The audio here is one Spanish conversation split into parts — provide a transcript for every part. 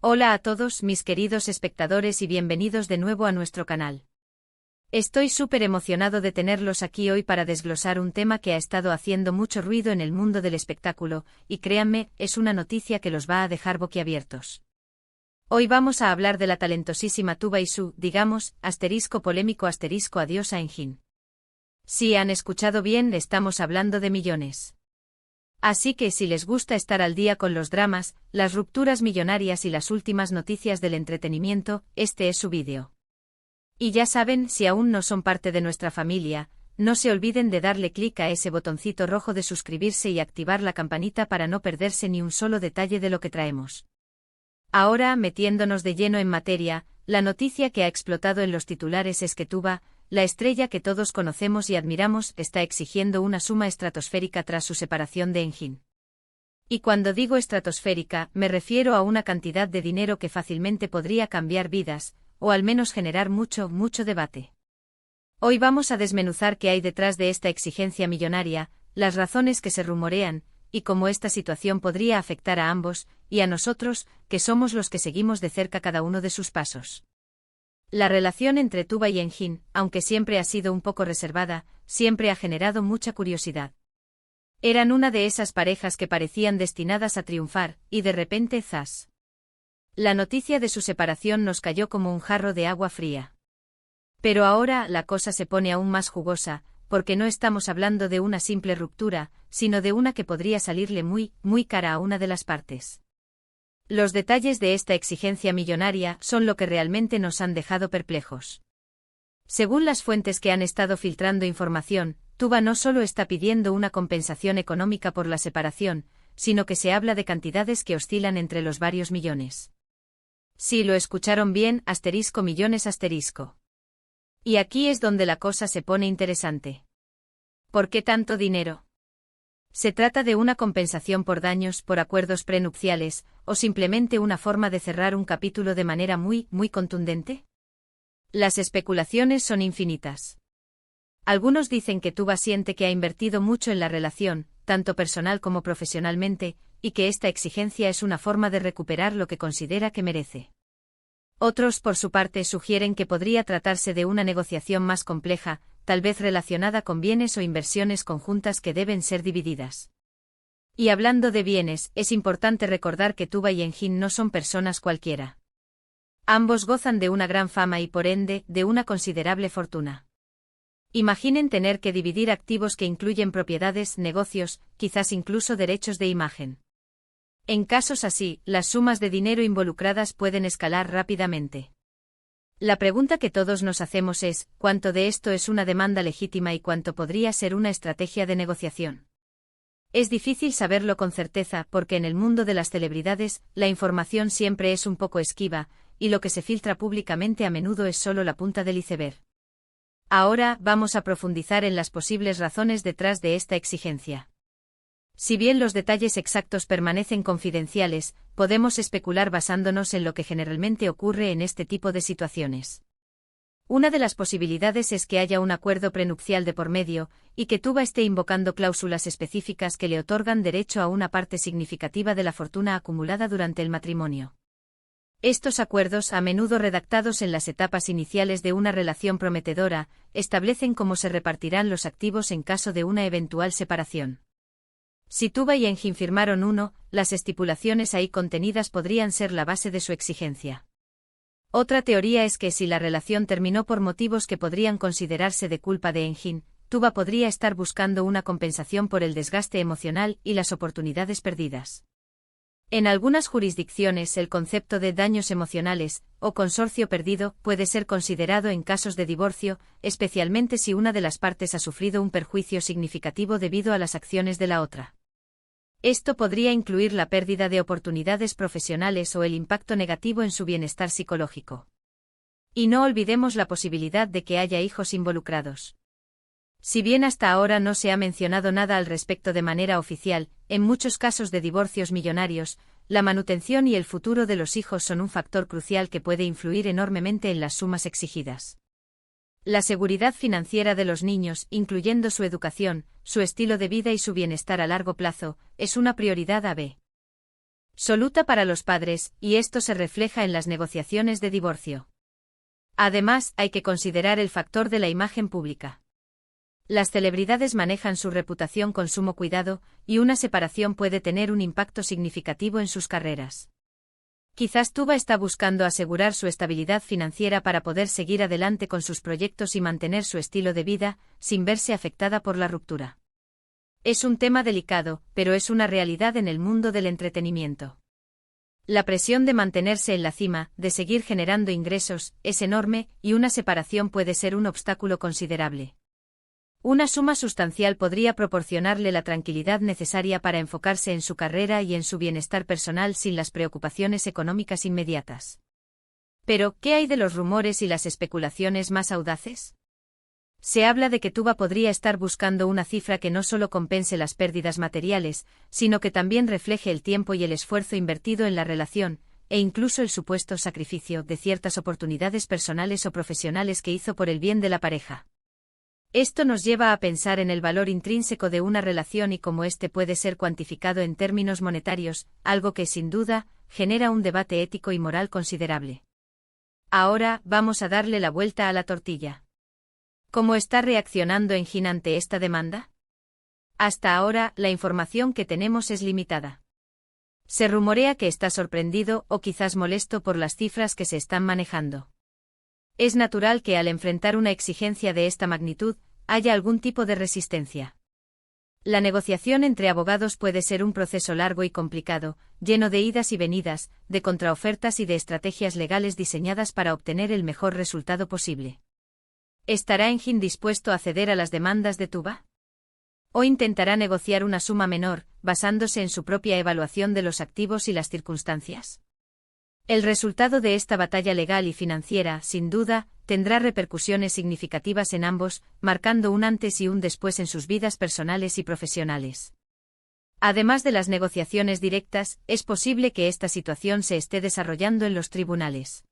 Hola a todos mis queridos espectadores y bienvenidos de nuevo a nuestro canal. Estoy súper emocionado de tenerlos aquí hoy para desglosar un tema que ha estado haciendo mucho ruido en el mundo del espectáculo, y créanme, es una noticia que los va a dejar boquiabiertos. Hoy vamos a hablar de la talentosísima Tuba y su, digamos, polémico adiós a Engin. Si han escuchado bien, estamos hablando de millones. Así que si les gusta estar al día con los dramas, las rupturas millonarias y las últimas noticias del entretenimiento, este es su vídeo. Y ya saben, si aún no son parte de nuestra familia, no se olviden de darle clic a ese botoncito rojo de suscribirse y activar la campanita para no perderse ni un solo detalle de lo que traemos. Ahora, metiéndonos de lleno en materia, la noticia que ha explotado en los titulares es que Tuba, la estrella que todos conocemos y admiramos, está exigiendo una suma estratosférica tras su separación de Engin. Y cuando digo estratosférica, me refiero a una cantidad de dinero que fácilmente podría cambiar vidas, o al menos generar mucho debate. Hoy vamos a desmenuzar qué hay detrás de esta exigencia millonaria, las razones que se rumorean, y cómo esta situación podría afectar a ambos, y a nosotros, que somos los que seguimos de cerca cada uno de sus pasos. La relación entre Tuba y Engin, aunque siempre ha sido un poco reservada, siempre ha generado mucha curiosidad. Eran una de esas parejas que parecían destinadas a triunfar, y de repente ¡zas! La noticia de su separación nos cayó como un jarro de agua fría. Pero ahora la cosa se pone aún más jugosa, porque no estamos hablando de una simple ruptura, sino de una que podría salirle muy cara a una de las partes. Los detalles de esta exigencia millonaria son lo que realmente nos han dejado perplejos. Según las fuentes que han estado filtrando información, Tuba no solo está pidiendo una compensación económica por la separación, sino que se habla de cantidades que oscilan entre los varios millones. Sí, lo escucharon bien, millones. Y aquí es donde la cosa se pone interesante. ¿Por qué tanto dinero? ¿Se trata de una compensación por daños por acuerdos prenupciales, o simplemente una forma de cerrar un capítulo de manera muy contundente? Las especulaciones son infinitas. Algunos dicen que Tuba siente que ha invertido mucho en la relación, tanto personal como profesionalmente, y que esta exigencia es una forma de recuperar lo que considera que merece. Otros, por su parte, sugieren que podría tratarse de una negociación más compleja, tal vez relacionada con bienes o inversiones conjuntas que deben ser divididas. Y hablando de bienes, es importante recordar que Tuba y Engin no son personas cualquiera. Ambos gozan de una gran fama y por ende, de una considerable fortuna. Imaginen tener que dividir activos que incluyen propiedades, negocios, quizás incluso derechos de imagen. En casos así, las sumas de dinero involucradas pueden escalar rápidamente. La pregunta que todos nos hacemos es, ¿cuánto de esto es una demanda legítima y cuánto podría ser una estrategia de negociación? Es difícil saberlo con certeza porque en el mundo de las celebridades, la información siempre es un poco esquiva, y lo que se filtra públicamente a menudo es solo la punta del iceberg. Ahora, vamos a profundizar en las posibles razones detrás de esta exigencia. Si bien los detalles exactos permanecen confidenciales, podemos especular basándonos en lo que generalmente ocurre en este tipo de situaciones. Una de las posibilidades es que haya un acuerdo prenupcial de por medio, y que Tuba esté invocando cláusulas específicas que le otorgan derecho a una parte significativa de la fortuna acumulada durante el matrimonio. Estos acuerdos, a menudo redactados en las etapas iniciales de una relación prometedora, establecen cómo se repartirán los activos en caso de una eventual separación. Si Tuba y Engin firmaron uno, las estipulaciones ahí contenidas podrían ser la base de su exigencia. Otra teoría es que si la relación terminó por motivos que podrían considerarse de culpa de Engin, Tuba podría estar buscando una compensación por el desgaste emocional y las oportunidades perdidas. En algunas jurisdicciones el concepto de daños emocionales, o consorcio perdido, puede ser considerado en casos de divorcio, especialmente si una de las partes ha sufrido un perjuicio significativo debido a las acciones de la otra. Esto podría incluir la pérdida de oportunidades profesionales o el impacto negativo en su bienestar psicológico. Y no olvidemos la posibilidad de que haya hijos involucrados. Si bien hasta ahora no se ha mencionado nada al respecto de manera oficial, en muchos casos de divorcios millonarios, la manutención y el futuro de los hijos son un factor crucial que puede influir enormemente en las sumas exigidas. La seguridad financiera de los niños, incluyendo su educación, su estilo de vida y su bienestar a largo plazo, es una prioridad AB. absoluta para los padres, y esto se refleja en las negociaciones de divorcio. Además, hay que considerar el factor de la imagen pública. Las celebridades manejan su reputación con sumo cuidado, y una separación puede tener un impacto significativo en sus carreras. Quizás Tuba está buscando asegurar su estabilidad financiera para poder seguir adelante con sus proyectos y mantener su estilo de vida, sin verse afectada por la ruptura. Es un tema delicado, pero es una realidad en el mundo del entretenimiento. La presión de mantenerse en la cima, de seguir generando ingresos, es enorme, y una separación puede ser un obstáculo considerable. Una suma sustancial podría proporcionarle la tranquilidad necesaria para enfocarse en su carrera y en su bienestar personal sin las preocupaciones económicas inmediatas. Pero, ¿qué hay de los rumores y las especulaciones más audaces? Se habla de que Tuba podría estar buscando una cifra que no solo compense las pérdidas materiales, sino que también refleje el tiempo y el esfuerzo invertido en la relación, e incluso el supuesto sacrificio de ciertas oportunidades personales o profesionales que hizo por el bien de la pareja. Esto nos lleva a pensar en el valor intrínseco de una relación y cómo éste puede ser cuantificado en términos monetarios, algo que, sin duda, genera un debate ético y moral considerable. Ahora, vamos a darle la vuelta a la tortilla. ¿Cómo está reaccionando Engin ante esta demanda? Hasta ahora, la información que tenemos es limitada. Se rumorea que está sorprendido o quizás molesto por las cifras que se están manejando. Es natural que al enfrentar una exigencia de esta magnitud, haya algún tipo de resistencia. La negociación entre abogados puede ser un proceso largo y complicado, lleno de idas y venidas, de contraofertas y de estrategias legales diseñadas para obtener el mejor resultado posible. ¿Estará Engin dispuesto a ceder a las demandas de Tuba? ¿O intentará negociar una suma menor, basándose en su propia evaluación de los activos y las circunstancias? El resultado de esta batalla legal y financiera, sin duda, tendrá repercusiones significativas en ambos, marcando un antes y un después en sus vidas personales y profesionales. Además de las negociaciones directas, es posible que esta situación se esté desarrollando en los tribunales.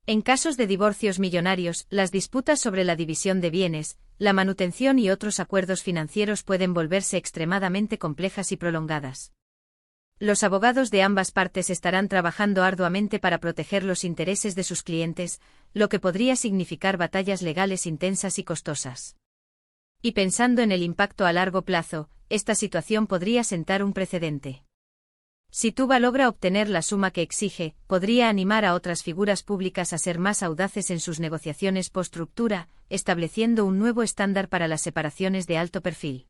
En casos de divorcios millonarios, las disputas sobre la división de bienes, la manutención y otros acuerdos financieros pueden volverse extremadamente complejas y prolongadas. Los abogados de ambas partes estarán trabajando arduamente para proteger los intereses de sus clientes, lo que podría significar batallas legales intensas y costosas. Y pensando en el impacto a largo plazo, esta situación podría sentar un precedente. Si Tuba logra obtener la suma que exige, podría animar a otras figuras públicas a ser más audaces en sus negociaciones post-ruptura, estableciendo un nuevo estándar para las separaciones de alto perfil.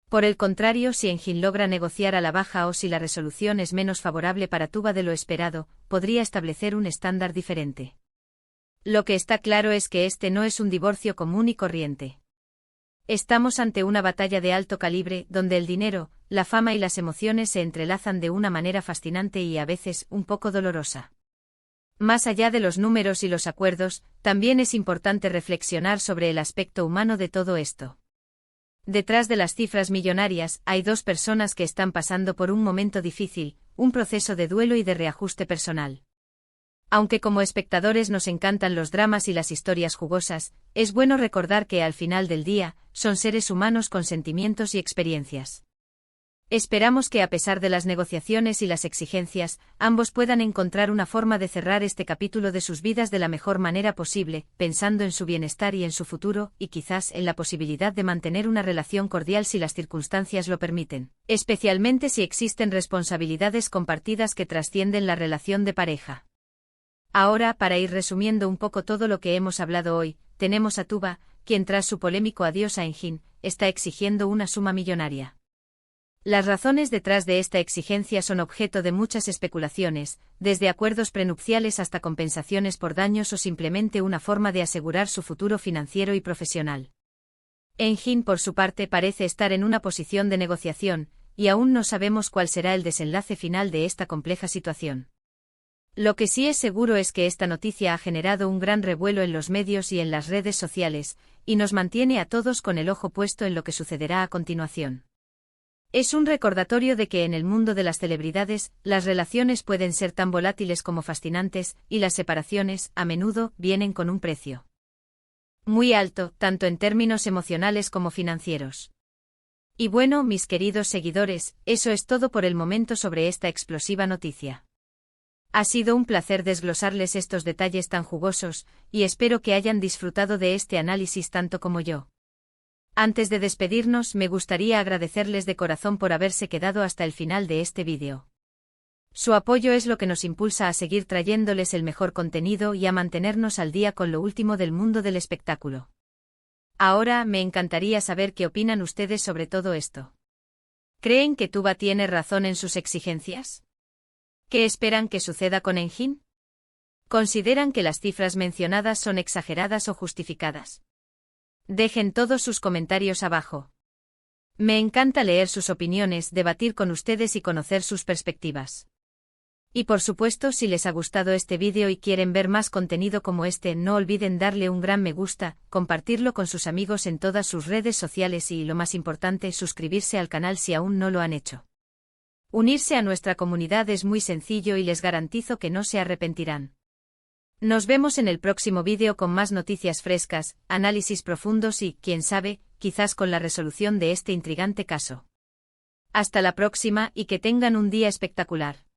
Por el contrario, si Engin logra negociar a la baja o si la resolución es menos favorable para Tuba de lo esperado, podría establecer un estándar diferente. Lo que está claro es que este no es un divorcio común y corriente. Estamos ante una batalla de alto calibre, donde el dinero, la fama y las emociones se entrelazan de una manera fascinante y a veces un poco dolorosa. Más allá de los números y los acuerdos, también es importante reflexionar sobre el aspecto humano de todo esto. Detrás de las cifras millonarias, hay dos personas que están pasando por un momento difícil, un proceso de duelo y de reajuste personal. Aunque como espectadores nos encantan los dramas y las historias jugosas, es bueno recordar que al final del día, son seres humanos con sentimientos y experiencias. Esperamos que a pesar de las negociaciones y las exigencias, ambos puedan encontrar una forma de cerrar este capítulo de sus vidas de la mejor manera posible, pensando en su bienestar y en su futuro, y quizás en la posibilidad de mantener una relación cordial si las circunstancias lo permiten, especialmente si existen responsabilidades compartidas que trascienden la relación de pareja. Ahora, para ir resumiendo un poco todo lo que hemos hablado hoy, tenemos a Tuba, quien tras su polémico adiós a Engin, está exigiendo una suma millonaria. Las razones detrás de esta exigencia son objeto de muchas especulaciones, desde acuerdos prenupciales hasta compensaciones por daños o simplemente una forma de asegurar su futuro financiero y profesional. Engin, por su parte, parece estar en una posición de negociación, y aún no sabemos cuál será el desenlace final de esta compleja situación. Lo que sí es seguro es que esta noticia ha generado un gran revuelo en los medios y en las redes sociales, y nos mantiene a todos con el ojo puesto en lo que sucederá a continuación. Es un recordatorio de que en el mundo de las celebridades, las relaciones pueden ser tan volátiles como fascinantes, y las separaciones, a menudo, vienen con un precio muy alto, tanto en términos emocionales como financieros. Y bueno, mis queridos seguidores, eso es todo por el momento sobre esta explosiva noticia. Ha sido un placer desglosarles estos detalles tan jugosos, y espero que hayan disfrutado de este análisis tanto como yo. Antes de despedirnos, me gustaría agradecerles de corazón por haberse quedado hasta el final de este vídeo. Su apoyo es lo que nos impulsa a seguir trayéndoles el mejor contenido y a mantenernos al día con lo último del mundo del espectáculo. Ahora, me encantaría saber qué opinan ustedes sobre todo esto. ¿Creen que Tuba tiene razón en sus exigencias? ¿Qué esperan que suceda con Engin? ¿Consideran que las cifras mencionadas son exageradas o justificadas? Dejen todos sus comentarios abajo. Me encanta leer sus opiniones, debatir con ustedes y conocer sus perspectivas. Y por supuesto, si les ha gustado este vídeo y quieren ver más contenido como este, no olviden darle un gran me gusta, compartirlo con sus amigos en todas sus redes sociales y, lo más importante, suscribirse al canal si aún no lo han hecho. Unirse a nuestra comunidad es muy sencillo y les garantizo que no se arrepentirán. Nos vemos en el próximo vídeo con más noticias frescas, análisis profundos y, quién sabe, quizás con la resolución de este intrigante caso. Hasta la próxima y que tengan un día espectacular.